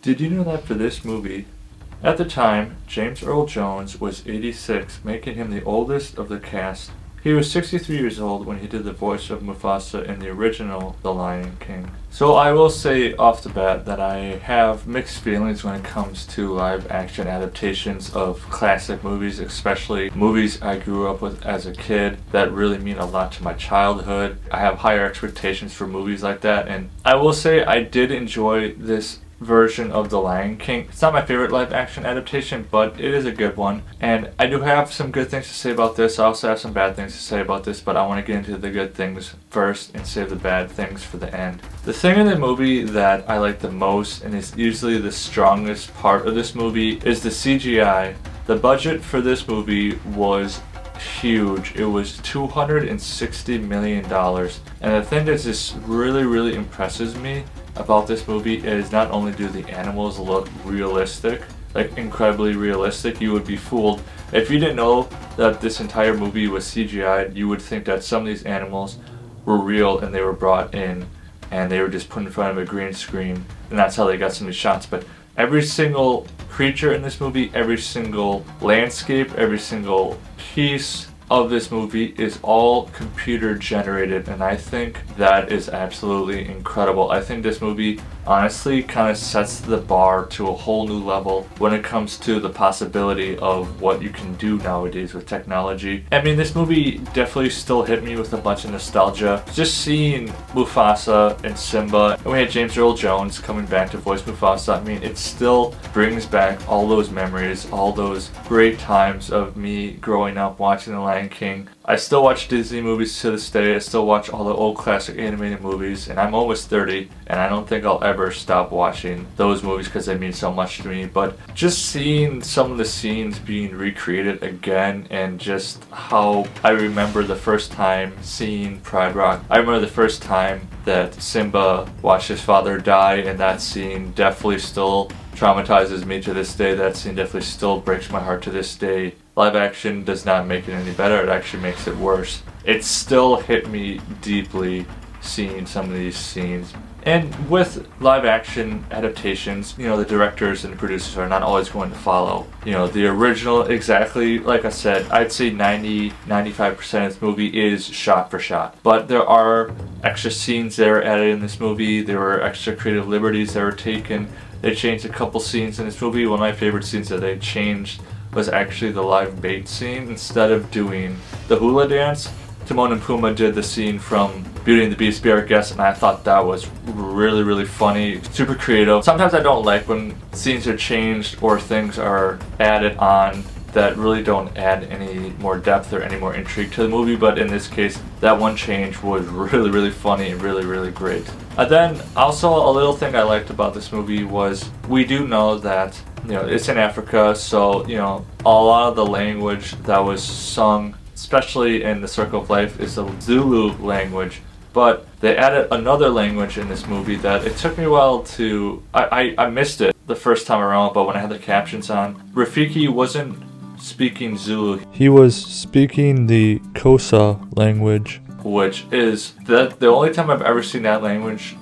Did you know that for this movie, at the time, James Earl Jones was 86, making him the oldest of the cast. He was 63 years old when he did the voice of Mufasa in the original The Lion King. So I will say off the bat that I have mixed feelings when it comes to live action adaptations of classic movies, especially movies I grew up with as a kid that really mean a lot to my childhood. I have higher expectations for movies like that, and I will say I did enjoy this version of The Lion King. It's not my favorite live action adaptation, but it is a good one. And I do have some good things to say about this. I also have some bad things to say about this, but I want to get into the good things first and save the bad things for the end. The thing in the movie that I like the most, and is usually the strongest part of this movie, is the CGI. The budget for this movie was huge. It was $260 million. And the thing that just really impresses me about this movie is not only do the animals look realistic, like incredibly realistic. You would be fooled if you didn't know that this entire movie was CGI. You would think that some of these animals were real and they were brought in and they were just put in front of a green screen, and that's how they got some of these shots. But every single creature in this movie, every single landscape, every single piece of this movie is all computer generated, and I think that is absolutely incredible. I think this movie honestly kind of sets the bar to a whole new level when it comes to the possibility of what you can do nowadays with technology. I mean, this movie definitely still hit me with a bunch of nostalgia. Just seeing Mufasa and Simba, and we had James Earl Jones coming back to voice Mufasa. I mean, it still brings back all those memories, all those great times of me growing up watching The Lion King. I still watch Disney movies to this day. I still watch all the old classic animated movies, and I'm almost 30, and I don't think I'll ever stop watching those movies because they mean so much to me. But just seeing some of the scenes being recreated again, and just how I remember the first time seeing Pride Rock. I remember the first time that Simba watched his father die, and that scene definitely still traumatizes me to this day. That scene definitely still breaks my heart to this day. Live action does not make it any better, it actually makes it worse. It still hit me deeply seeing some of these scenes. And with live action adaptations, the directors and the producers are not always going to follow, the original exactly. Like I said, I'd say 90-95% of this movie is shot for shot. But there are extra scenes that are added in this movie, there were extra creative liberties that were taken. They changed a couple scenes in this movie. One of my favorite scenes that they changed was actually the live bait scene. Instead of doing the hula dance, Timon and Pumbaa did the scene from Beauty and the Beast, Be Our Guest, and I thought that was really funny, super creative. Sometimes I don't like when scenes are changed or things are added on that really don't add any more depth or any more intrigue to the movie, but in this case, that one change was really funny and really great. And then also a little thing I liked about this movie was we do know that it's in Africa, so a lot of the language that was sung, especially in The Circle of Life, is the Zulu language. But they added another language in this movie that it took me a while to... I missed it the first time around, but when I had the captions on, Rafiki wasn't speaking Zulu. He was speaking the Xhosa language, which is the only time I've ever seen that language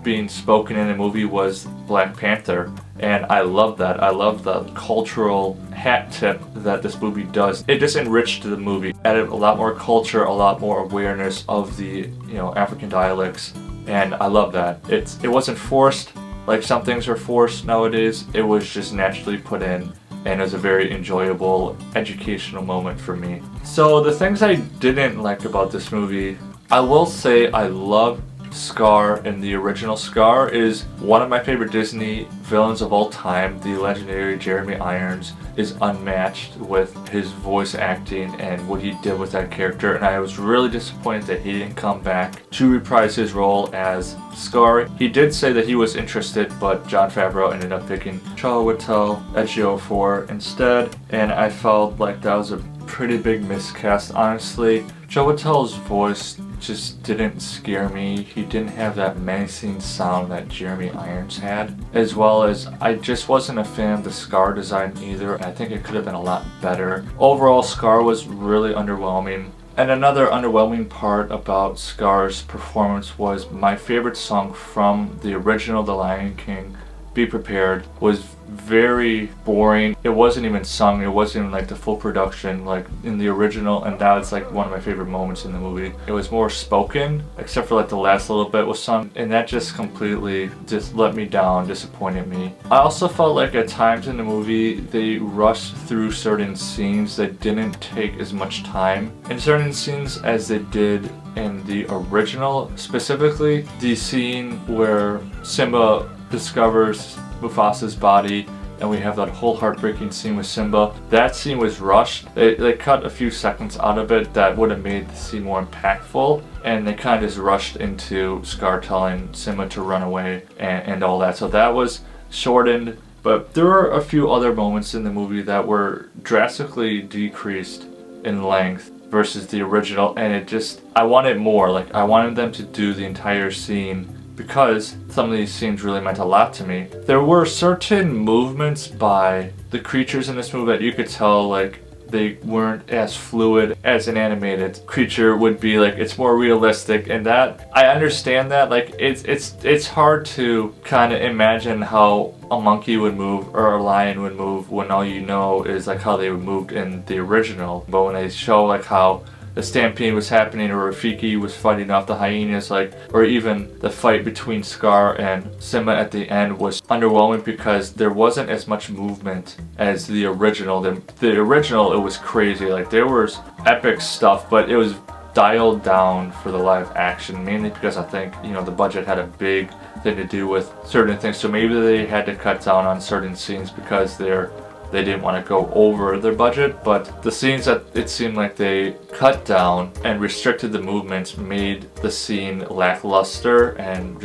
being spoken in a movie was Black Panther, and I love that. I love the cultural hat tip that this movie does. It just enriched the movie, added a lot more culture, a lot more awareness of the African dialects, and I love that. It wasn't forced like some things are forced nowadays. It was just naturally put in, and it was a very enjoyable educational moment for me. So the things I didn't like about this movie, I will say I love Scar, and the original Scar is one of my favorite Disney villains of all time. The legendary Jeremy Irons is unmatched with his voice acting and what he did with that character, and I was really disappointed that he didn't come back to reprise his role as Scar. He did say that he was interested, but Jon Favreau ended up picking Chiwetel Ejiofor instead, and I felt like that was a pretty big miscast, honestly. Chiwetel's voice just didn't scare me. He didn't have that menacing sound that Jeremy Irons had, as well as I just wasn't a fan of the Scar design either. I think it could have been a lot better. Overall, Scar was really underwhelming. And another underwhelming part about Scar's performance was my favorite song from the original The Lion King be prepared was very boring. It wasn't even sung. It wasn't even like the full production like in the original, and that's like one of my favorite moments in the movie. It was more spoken, except for like the last little bit was sung, and that just completely just let me down, disappointed me. I also felt like at times in the movie they rushed through certain scenes that didn't take as much time in certain scenes as they did in the original. Specifically, the scene where Simba discovers Mufasa's body and we have that whole heartbreaking scene with Simba. That scene was rushed. They cut a few seconds out of it that would have made the scene more impactful, and they kind of just rushed into Scar telling Simba to run away and all that. So that was shortened, but there were a few other moments in the movie that were drastically decreased in length versus the original, and it just, I wanted more. Like, I wanted them to do the entire scene because some of these scenes really meant a lot to me. There were certain movements by the creatures in this movie that you could tell like they weren't as fluid as an animated creature would be. Like, it's more realistic, and that I understand that. Like, it's hard to kind of imagine how a monkey would move or a lion would move when all you know is like how they would move in the original. But when they show like how the stampede was happening, or Rafiki was fighting off the hyenas, like, or even the fight between Scar and Simba at the end was underwhelming because there wasn't as much movement as the original. The original, it was crazy. Like, there was epic stuff, but it was dialed down for the live action, mainly because I think, you know, the budget had a big thing to do with certain things. So maybe they had to cut down on certain scenes because they didn't want to go over their budget, but the scenes that it seemed like they cut down and restricted the movements made the scene lackluster and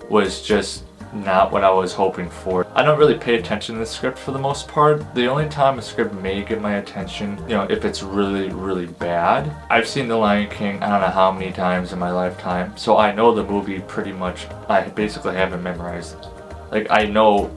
was just not what I was hoping for. I don't really pay attention to the script for the most part. The only time a script may get my attention, you know, if it's really, really bad. I've seen The Lion King I don't know how many times in my lifetime, so I know the movie pretty much. I basically have it memorized. Like, I know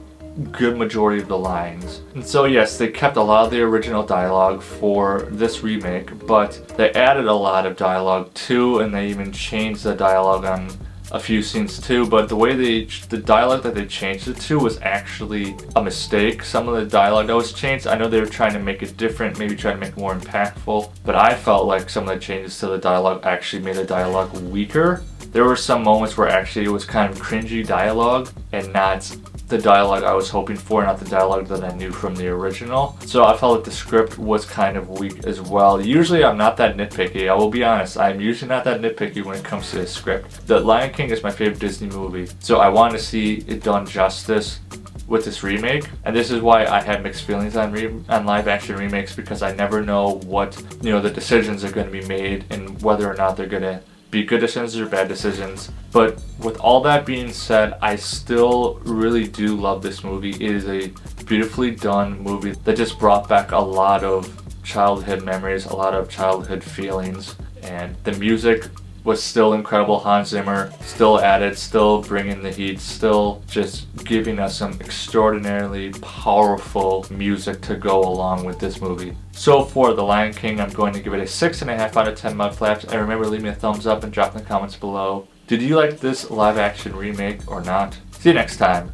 good majority of the lines. And so yes, they kept a lot of the original dialogue for this remake, but they added a lot of dialogue too, and they even changed the dialogue on a few scenes too. But the way the dialogue that they changed it to was actually a mistake. Some of the dialogue that was changed, I know they were trying to make it different, maybe trying to make it more impactful, but I felt like some of the changes to the dialogue actually made the dialogue weaker. There were some moments where actually it was kind of cringy dialogue and not the dialogue I was hoping for, not the dialogue that I knew from the original. So I felt like the script was kind of weak as well. Usually I'm not that nitpicky, I will be honest. I'm usually not that nitpicky when it comes to the script. The Lion King is my favorite Disney movie, so I want to see it done justice with this remake, and this is why I have mixed feelings on live action remakes, because I never know what, you know, the decisions are going to be made and whether or not they're going to be good decisions or bad decisions. But with all that being said, I still really do love this movie. It is a beautifully done movie that just brought back a lot of childhood memories, a lot of childhood feelings, and the music was still incredible. Hans Zimmer still at it, still bringing the heat, still just giving us some extraordinarily powerful music to go along with this movie. So for The Lion King, I'm going to give it a 6.5 out of 10 Mudflaps. And remember, leave me a thumbs up and drop in the comments below. Did you like this live action remake or not? See you next time.